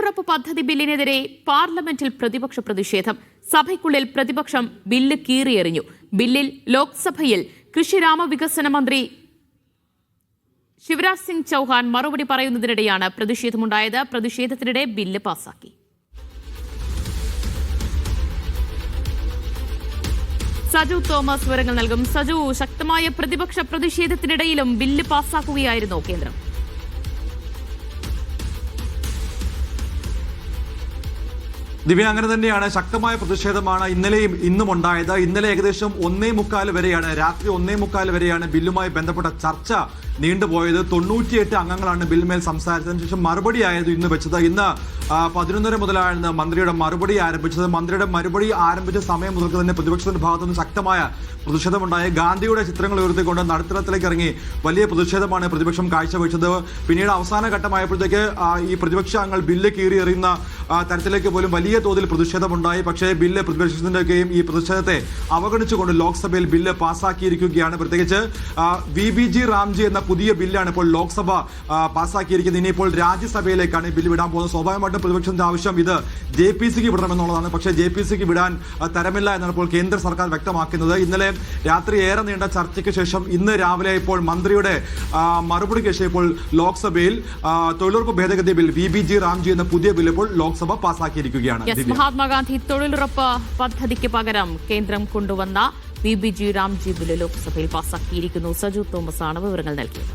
തൊഴിലുറപ്പ് പദ്ധതി ബില്ലിനെതിരെ പാർലമെന്റിൽ പ്രതിപക്ഷ പ്രതിഷേധം. സഭയ്ക്കുള്ളിൽ പ്രതിപക്ഷം ബില്ല് കീറിയെറിഞ്ഞു. ബില്ലിൽ ലോക്സഭയിൽ കൃഷി ഗ്രാമവികസന മന്ത്രി ശിവരാജ് സിംഗ് ചൌഹാൻ മറുപടി പറയുന്നതിനിടെയാണ് പ്രതിഷേധമുണ്ടായത്. പ്രതിഷേധത്തിനിടെ ബില്ല് പാസാക്കി. സജു തോമസ് വിവരങ്ങൾ നൽകും. സജു, ശക്തമായ പ്രതിപക്ഷ പ്രതിഷേധത്തിനിടയിലും ബില്ല് പാസാക്കുകയായിരുന്നു കേന്ദ്രം. ദിവ്യ, അങ്ങനെ തന്നെയാണ്. ശക്തമായ പ്രതിഷേധമാണ് ഇന്നലെയും ഇന്നും ഉണ്ടായത്. ഇന്നലെ ഏകദേശം 1:45 വരെയാണ്, രാത്രി 1:45 വരെയാണ് ബില്ലുമായി ബന്ധപ്പെട്ട ചർച്ച നീണ്ടുപോയത്. 98 അംഗങ്ങളാണ് ബില്ലുമേൽ സംസാരിച്ചതിന് ശേഷം മറുപടിയായത് ഇന്ന് വെച്ചത്. ഇന്ന് 11:30 മുതലാണ് മന്ത്രിയുടെ മറുപടി ആരംഭിച്ചത്. മന്ത്രിയുടെ മറുപടി ആരംഭിച്ച സമയം മുതൽക്ക് തന്നെ പ്രതിപക്ഷത്തിന്റെ ഭാഗത്തുനിന്ന് ശക്തമായ പ്രതിഷേധമുണ്ടായി. ഗാന്ധിയുടെ ചിത്രങ്ങൾ ഉയർത്തിക്കൊണ്ട് നടുത്തളത്തിലേക്ക് ഇറങ്ങി വലിയ പ്രതിഷേധമാണ് പ്രതിപക്ഷം കാഴ്ചവെച്ചത്. പിന്നീട് അവസാന ഘട്ടമായപ്പോഴത്തേക്ക് ഈ പ്രതിപക്ഷ അംഗങ്ങൾ ബില്ല് കീറിയെറിയുന്ന തരത്തിലേക്ക് പോലും വലിയ തോതിൽ പ്രതിഷേധമുണ്ടായി. പക്ഷേ ബില്ല് പ്രതിപക്ഷത്തിന്റെയും ഈ പ്രതിഷേധത്തെ അവഗണിച്ചുകൊണ്ട് ലോക്സഭയിൽ ബില്ല് പാസ്സാക്കിയിരിക്കുകയാണ്. പ്രത്യേകിച്ച് VBG റാംജി എന്ന പുതിയ ബില്ലാണ് ഇപ്പോൾ ലോക്സഭ പാസ്സാക്കിയിരിക്കുന്നത്. ഇനിയിപ്പോൾ രാജ്യസഭയിലേക്കാണ് ബില്ല് വിടാൻ പോകുന്നത്. സ്വാഭാവികമായിട്ടും പ്രതിപക്ഷത്തിന്റെ ആവശ്യം ഇത് JPCക്ക് വിടണമെന്നുള്ളതാണ്. പക്ഷേ JPCക്ക് വിടാൻ തരമില്ല എന്നാണ് ഇപ്പോൾ കേന്ദ്ര സർക്കാർ വ്യക്തമാക്കുന്നത്. ഇന്നലെ രാത്രി ഏറെ നീണ്ട ചർച്ചയ്ക്ക് ശേഷം ഇന്ന് രാവിലെ ഇപ്പോൾ മന്ത്രിയുടെ മറുപടിക്ക് ശേഷം ഇപ്പോൾ ലോക്സഭയിൽ തൊഴിലുറപ്പ് ഭേദഗതി ബിൽ VBG റാംജി എന്ന പുതിയ ബിൽ ഇപ്പോൾ ലോക്സഭ പാസ്സാക്കിയിരിക്കുകയാണ്. മഹാത്മാഗാന്ധി തൊഴിലുറപ്പ് പദ്ധതിക്ക് പകരം കേന്ദ്രം കൊണ്ടുവന്ന VBG റാംജി ബില്ല് ലോക്സഭയിൽ പാസ്സാക്കിയിരിക്കുന്നു. സജു തോമസ് ആണ് വിവരങ്ങൾ നൽകിയത്.